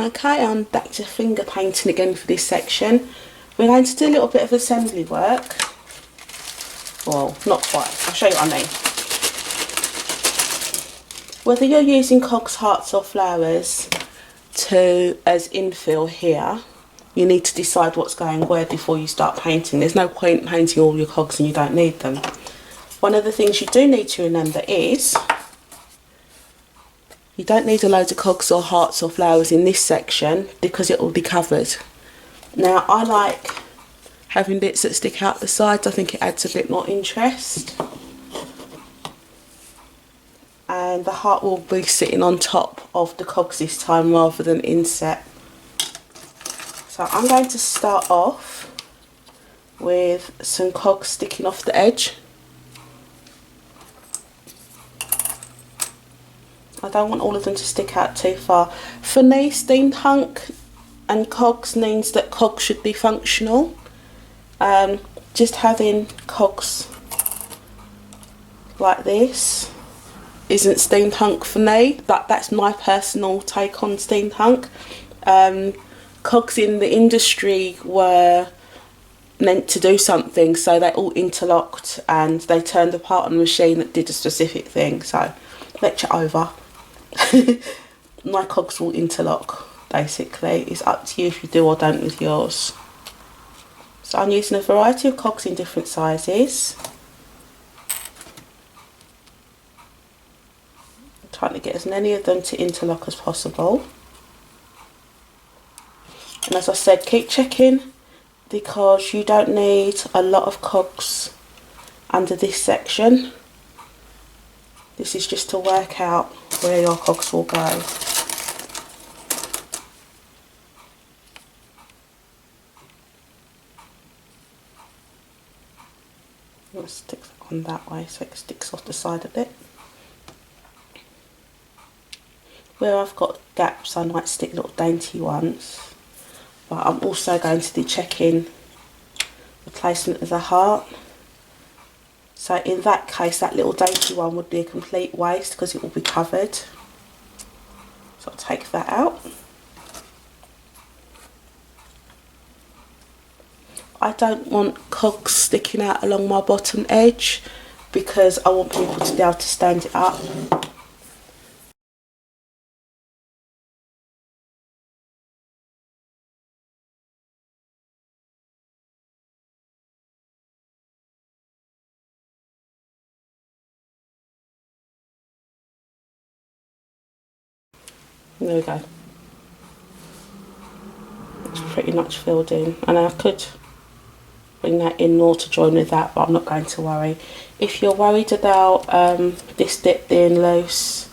Okay, I'm back to finger painting again for this section. We're going to do a little bit of assembly work. Well, not quite. I'll show you what I mean. Whether you're using cogs, hearts or flowers as infill here, you need to decide what's going where before you start painting. There's no point painting all your cogs and you don't need them. One of the things you do need to remember is you don't need a load of cogs or hearts or flowers in this section because it will be covered. Now, I like having bits that stick out the sides. I think it adds a bit more interest. And the heart will be sitting on top of the cogs this time rather than inset. So I'm going to start off with some cogs sticking off the edge. I don't want all of them to stick out too far. For me, steampunk and cogs means that cogs should be functional. Just having cogs like this isn't steampunk for me. That's my personal take on steampunk. Cogs in the industry were meant to do something, so they all interlocked and they turned apart on a machine that did a specific thing. So, lecture over. My cogs will interlock, basically. It's up to you if you do or don't with yours. So I'm using a variety of cogs in different sizes. I'm trying to get as many of them to interlock as possible. And as I said, keep checking because you don't need a lot of cogs under this section. This is just to work out where your cogs will go. I'm going to stick that on that way so it sticks off the side a bit. Where I've got gaps, I might stick little dainty ones. But I'm also going to be checking the placement of the heart. So in that case, that little dainty one would be a complete waste because it will be covered. So I'll take that out. I don't want cogs sticking out along my bottom edge because I want people to be able to stand it up. There we go. It's pretty much filled in, and I could bring that in more to join with that, but I'm not going to worry. If you're worried about this dip being loose,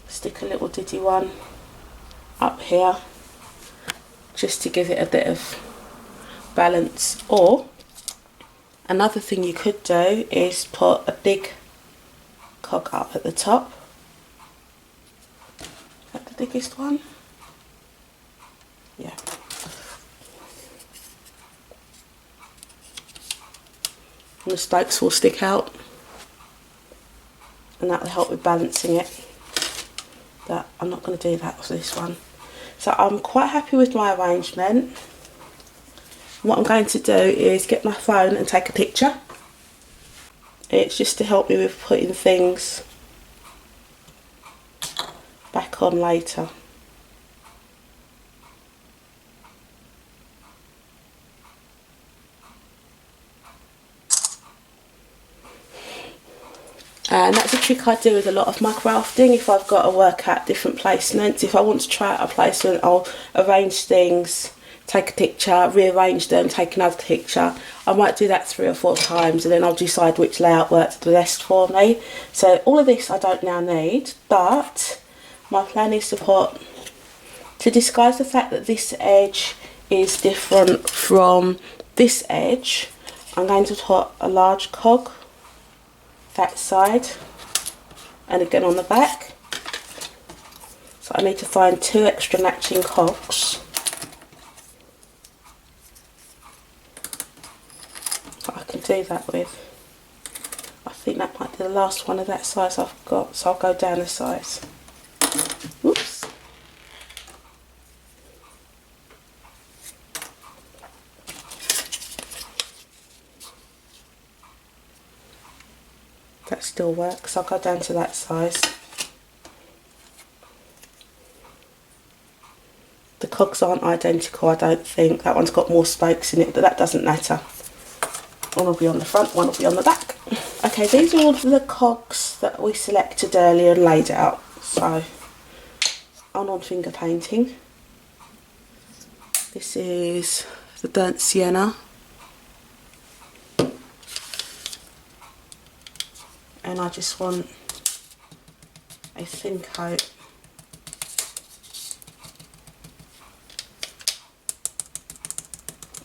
stick a little diddy one up here just to give it a bit of balance. Or another thing you could do is put a big cog up at the top. Is that the biggest one? Yeah. And the spokes will stick out and that will help with balancing it. But I'm not going to do that for this one. So I'm quite happy with my arrangement. What I'm going to do is get my phone and take a picture. It's just to help me with putting things back on later. And that's a trick I do with a lot of my crafting. If I've got to work out different placements, if I want to try out a placement, I'll arrange things, take a picture, rearrange them, take another picture. I might do that 3 or 4 times and then I'll decide which layout works the best for me. So all of this I don't now need, but my plan is to disguise the fact that this edge is different from this edge. I'm going to put a large cog that side and again on the back. So I need to find 2 extra matching cogs that I can do that with. I think that might be the last one of that size I've got, so I'll go down a size. still works. I'll go down to that size. The cogs aren't identical, I don't think. That one's got more spokes in it, but that doesn't matter. One will be on the front, one will be on the back. Okay, these are all of the cogs that we selected earlier and laid out. So, on finger painting. This is the burnt sienna. And I just want a thin coat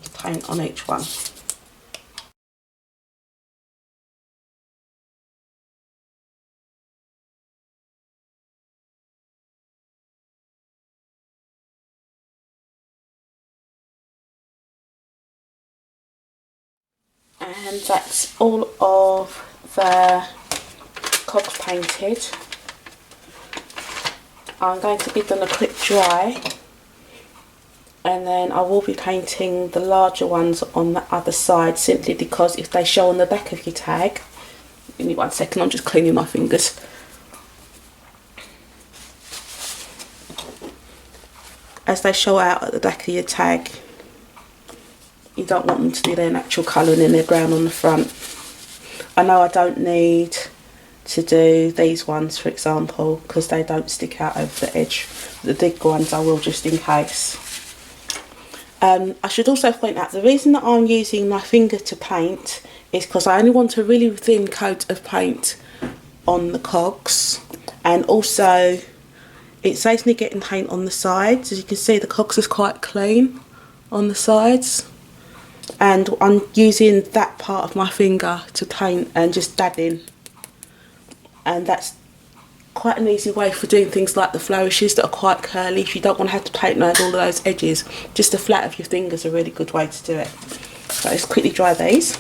of paint on each one. And that's all of the cogs painted. I'm going to give them a quick dry, and then I will be painting the larger ones on the other side, simply because if they show on the back of your tag, give me 1 second, I'm just cleaning my fingers. As they show out at the back of your tag, you don't want them to be their natural colouring in their brown on the front. I know I don't need to do these ones, for example, because they don't stick out over the edge. The big ones I will, just in case. I should also point out the reason that I'm using my finger to paint is because I only want a really thin coat of paint on the cogs, and also it saves me getting paint on the sides. As you can see, the cogs is quite clean on the sides, and I'm using that part of my finger to paint and just dabbing, and that's quite an easy way for doing things like the flourishes that are quite curly. If you don't want to have to paint around all of those edges, just the flat of your finger is a really good way to do it. So let's quickly dry these.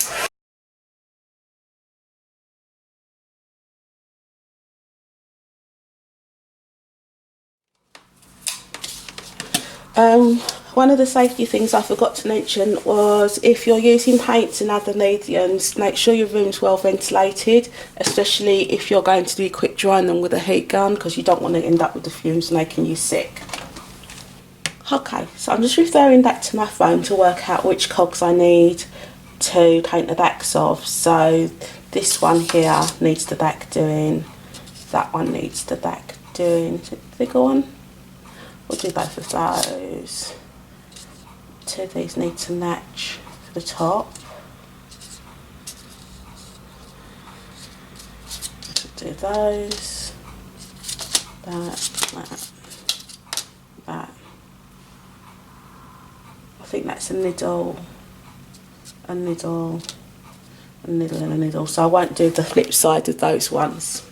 One of the safety things I forgot to mention was, if you're using paints and other mediums, make sure your room's well ventilated, especially if you're going to do quick drying them with a heat gun, because you don't want to end up with the fumes making you sick. Okay, so I'm just referring back to my phone to work out which cogs I need to paint the backs of. So this one here needs the back doing, that one needs the back doing. Is it the bigger one? We'll do both of those. Two of these need to match the top. Do those. That. I think that's a needle, a needle, a needle and a needle. So I won't do the flip side of those ones.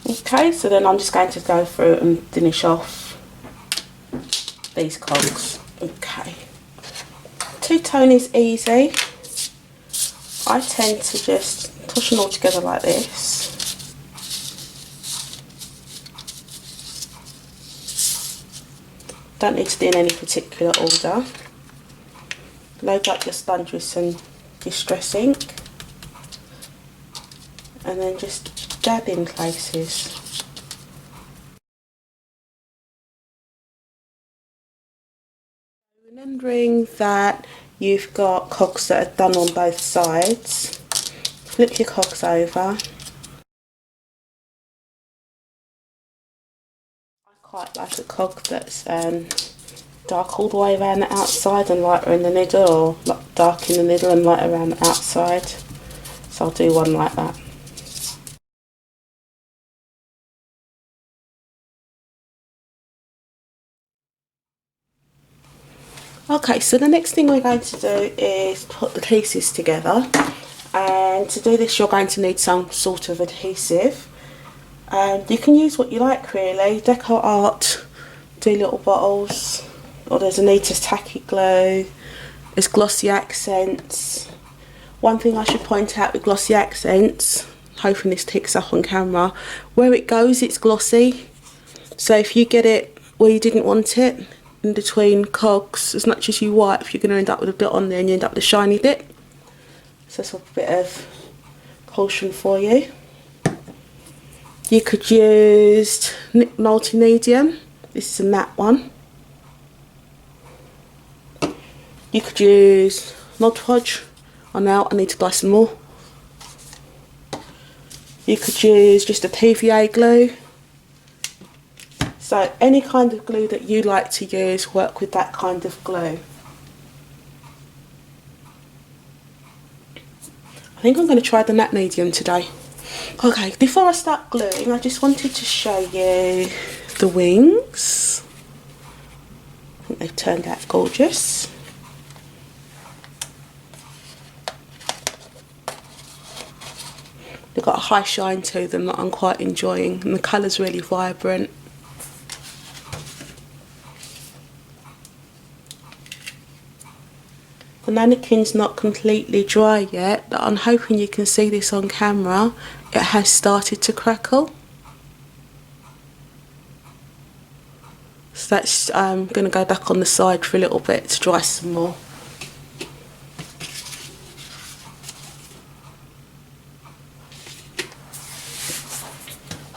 Okay, so then I'm just going to go through and finish off these cogs. Okay, two-tone is easy. I tend to just push them all together like this. Don't need to be in any particular order. Load up your sponge with some Distress ink, and then just dab in places. Remembering that you've got cogs that are done on both sides, flip your cogs over. I quite like a cog that's dark all the way around the outside and lighter in the middle, or dark in the middle and lighter around the outside. So I'll do one like that. Okay, so the next thing we're going to do is put the pieces together, and to do this you're going to need some sort of adhesive. You can use what you like really. Deco Art do little bottles, or there's Anita's tacky glue, there's glossy accents. One thing I should point out with glossy accents, hoping this picks up on camera, where it goes it's glossy, so if you get it where you didn't want it, in between cogs, as much as you wipe, you're going to end up with a bit on there and you end up with a shiny bit. So that's a bit of caution for you. You could use multi-medium. This is a matte one. You could use Mod Podge. Oh no, I need to buy some more. You could use just a PVA glue. So any kind of glue that you like to use, work with that kind of glue. I think I'm going to try the matte medium today. Okay, before I start gluing, I just wanted to show you the wings. I think they've turned out gorgeous. They've got a high shine to them that I'm quite enjoying, and the colour's really vibrant. The mannequin's not completely dry yet, but I'm hoping you can see this on camera. It has started to crackle. So that's going to go back on the side for a little bit to dry some more.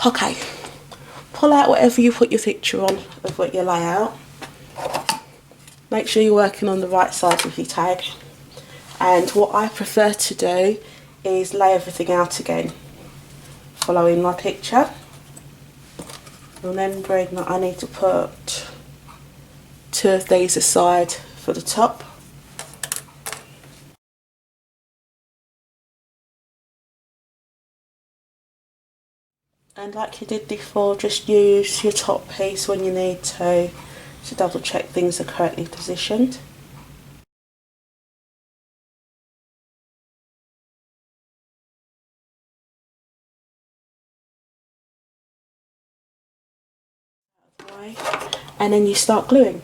Okay, pull out whatever you put your picture on of what you lay out. Make sure you're working on the right side of your tag. And what I prefer to do is lay everything out again, following my picture. Remembering that I need to put 2 of these aside for the top. And like you did before, just use your top piece when you need to double check things are correctly positioned. And then you start gluing.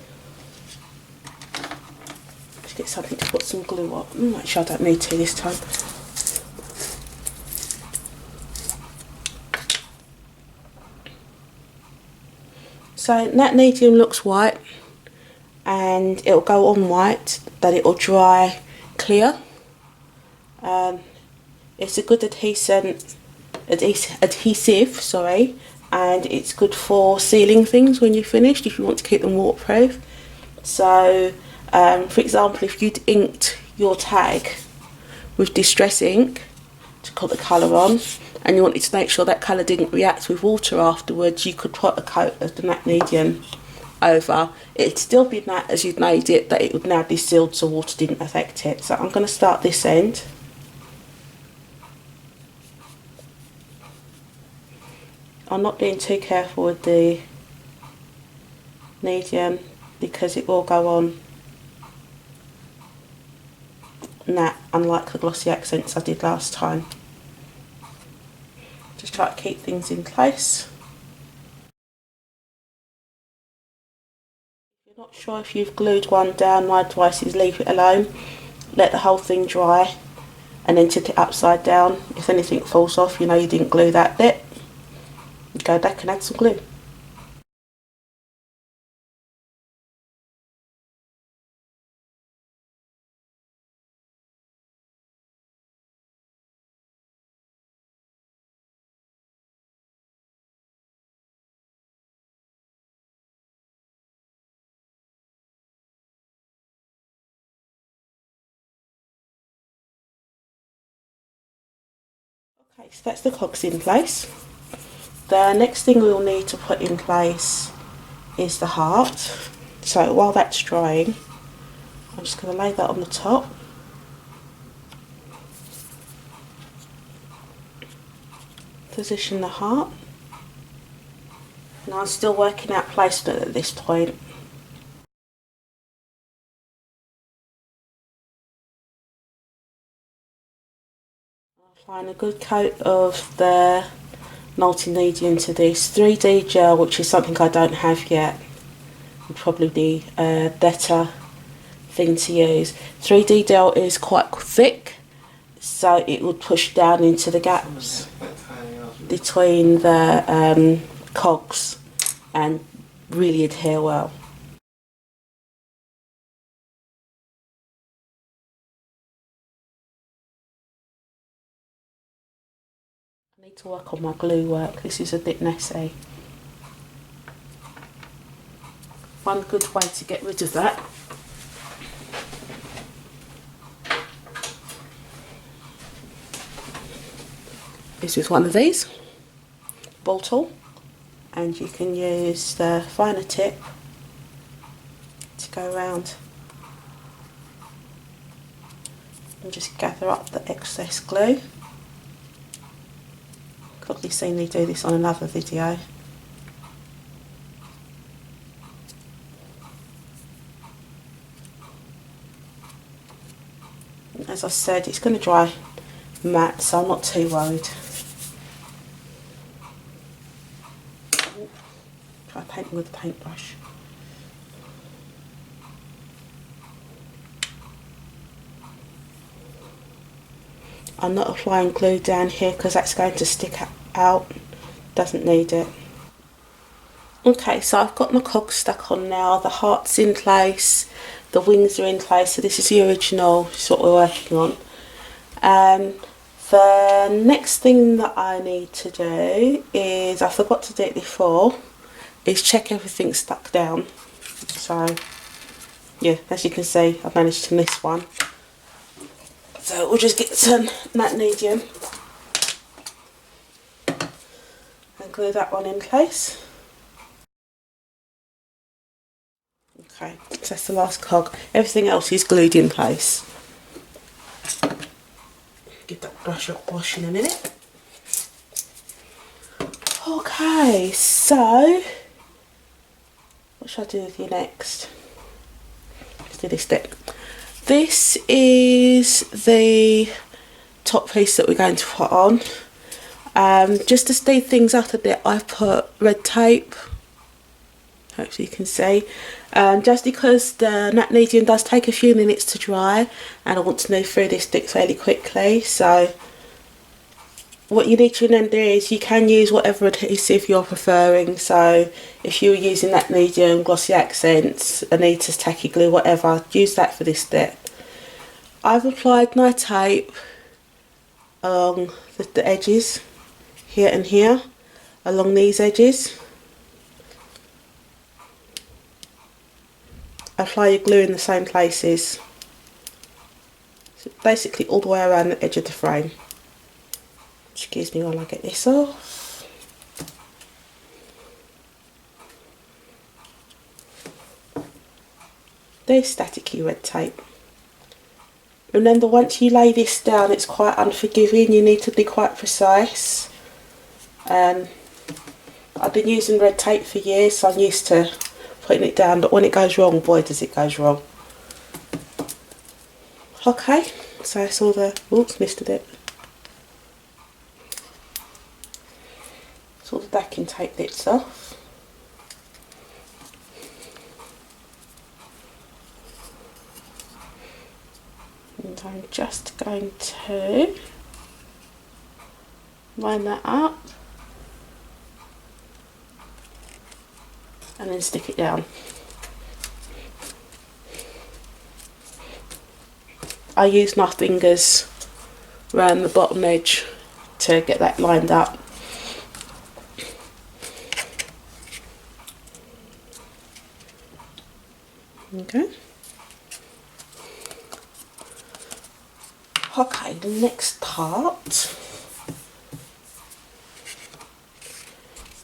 Just get something to put some glue on. Actually, I don't need to this time. So that medium looks white, and it'll go on white, but it'll dry clear. It's a good adhesive, sorry, and it's good for sealing things when you're finished if you want to keep them waterproof. So, for example, if you'd inked your tag with distress ink to put the colour on, and you wanted to make sure that colour didn't react with water afterwards, you could put a coat of the matte medium over. It'd still be matte as you'd made it, but it would now be sealed so water didn't affect it. So I'm going to start this end. I'm not being too careful with the medium because it will go on matte, unlike the glossy accents I did last time. Just try to keep things in place. If you're not sure if you've glued one down, my advice is leave it alone, let the whole thing dry, and then tip it upside down. If anything falls off, you know you didn't glue that bit. Go back and add some glue. Okay, so that's the cogs in place. The next thing we'll need to put in place is the heart. So while that's drying, I'm just going to lay that on the top. Position the heart. Now I'm still working out placement at this point. Applying a good coat of the multi-medium to this. 3D gel, which is something I don't have yet, would probably be a better thing to use. 3D gel is quite thick, so it would push down into the gaps between the cogs and really adhere well. need to work on my glue work. This is a bit messy. One good way to get rid of that is with one of these ball tool, and you can use the finer tip to go around and just gather up the excess glue. You've probably seen me do this on another video. As I said, it's going to dry matte, so I'm not too worried. Try painting with a paintbrush. I'm not applying glue down here because that's going to stick out. Doesn't need it. Okay, so I've got my cogs stuck on now. The heart's in place, the wings are in place, so this is the original, this is what we're working on. The next thing that I need to do is, I forgot to do it before, is check everything's stuck down. So yeah, as you can see, I've managed to miss one. So we'll just get some matte medium and glue that one in place. Okay, so that's the last cog. Everything else is glued in place. Give that brush a wash in a minute. Okay, so what should I do with you next? Let's do this bit. This is the top piece that we're going to put on. Just to speed things up a bit, I've put red tape. Hopefully you can see. Just because the matte medium does take a few minutes to dry and I want to move through this stick fairly quickly, so what you need to remember is you can use whatever adhesive you're preferring. So if you're using that medium, glossy accents, Anita's tacky glue, whatever, use that for this step. I've applied my tape along the edges, here and here, along these edges. Apply your glue in the same places, so basically all the way around the edge of the frame. Excuse me while I get this off. There's staticky red tape. Remember, once you lay this down, it's quite unforgiving. You need to be quite precise. I've been using red tape for years, so I'm used to putting it down, but when it goes wrong, boy does it goes wrong. Okay, so that's all the, oops, missed a bit. That's all the backing tape bits off. And I'm just going to line that up and then stick it down. I use my fingers around the bottom edge to get that lined up. Okay. Okay, the next part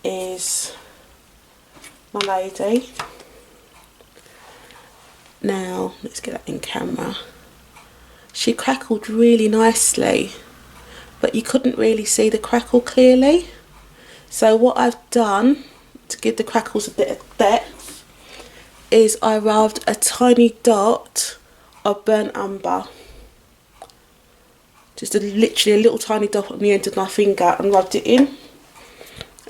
is my lady. Now, let's get that in camera. She crackled really nicely, but you couldn't really see the crackle clearly. So what I've done to give the crackles a bit of depth is I rubbed a tiny dot of burnt umber. Just literally a little tiny dot on the end of my finger and rubbed it in.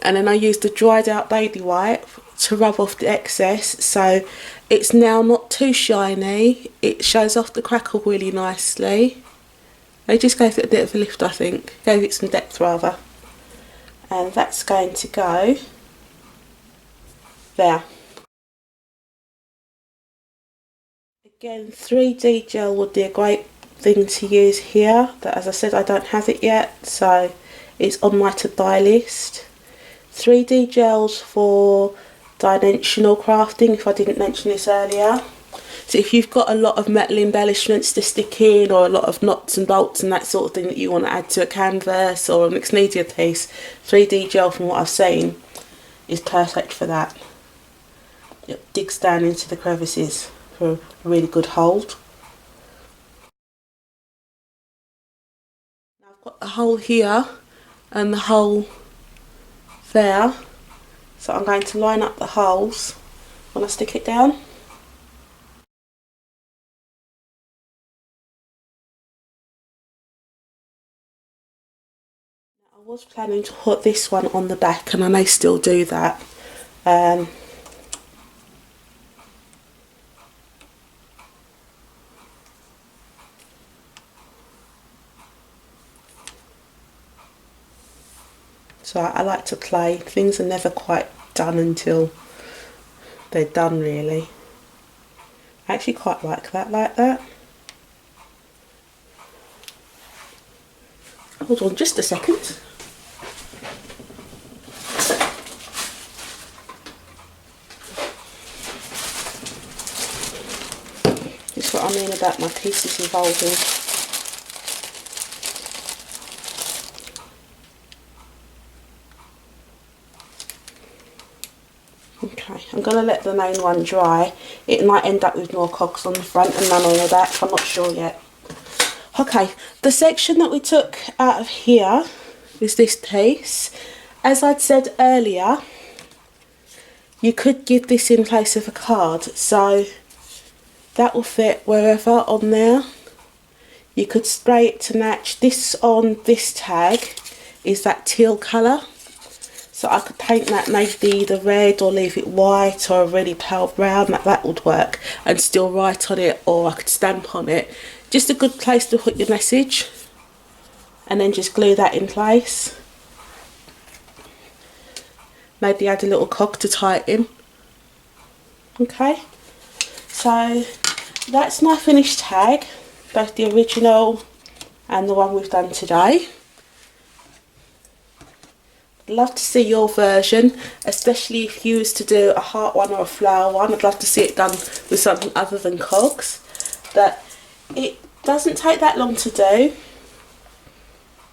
And then I used the dried out baby wipe to rub off the excess, so it's now not too shiny. It shows off the crackle really nicely. I just gave it a bit of a lift, I think. Gave it some depth rather. And that's going to go there. Again, 3D gel would be a great thing to use here, but as I said, I don't have it yet, so is on my to-buy list. 3D gels for dimensional crafting, if I didn't mention this earlier. So if you've got a lot of metal embellishments to stick in, or a lot of knots and bolts and that sort of thing that you want to add to a canvas or a mixed media piece, 3D gel, from what I've seen, is perfect for that. It digs down into the crevices for a really good hold. Now I've got the hole here and the hole there, so I'm going to line up the holes when I stick it down. I was planning to put this one on the back, and I may still do that. So I like to play. Things are never quite done until they're done, really. I actually quite like that. Hold on just a second. That's what I mean about my pieces evolving. Okay, I'm going to let the main one dry. It might end up with more cogs on the front and none on the back, I'm not sure yet. Okay, the section that we took out of here is this piece. As I'd said earlier, you could give this in place of a card, so that will fit wherever on there. You could spray it to match. This on this tag is that teal colour, so I could paint that maybe the red or leave it white or a really pale brown. That would work, and still write on it, or I could stamp on it. Just a good place to put your message, and then just glue that in place. Maybe add a little cog to tie it in. Okay, so that's my finished tag, both the original and the one we've done today. I'd love to see your version, especially if you was to do a heart one or a flower one. I'd love to see it done with something other than cogs. But it doesn't take that long to do.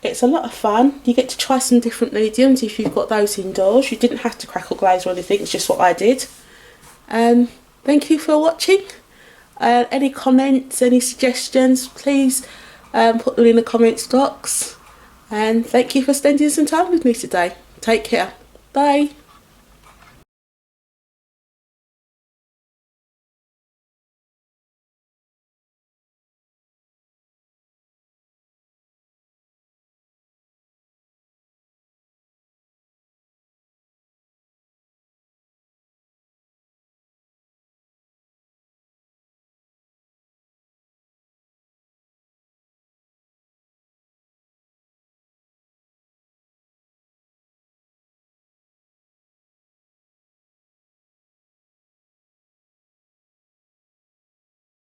It's a lot of fun. You get to try some different mediums if you've got those indoors. You didn't have to crackle glaze or anything, it's just what I did. Thank you for watching. Any comments, any suggestions, please put them in the comments box. And thank you for spending some time with me today. Take care. Bye.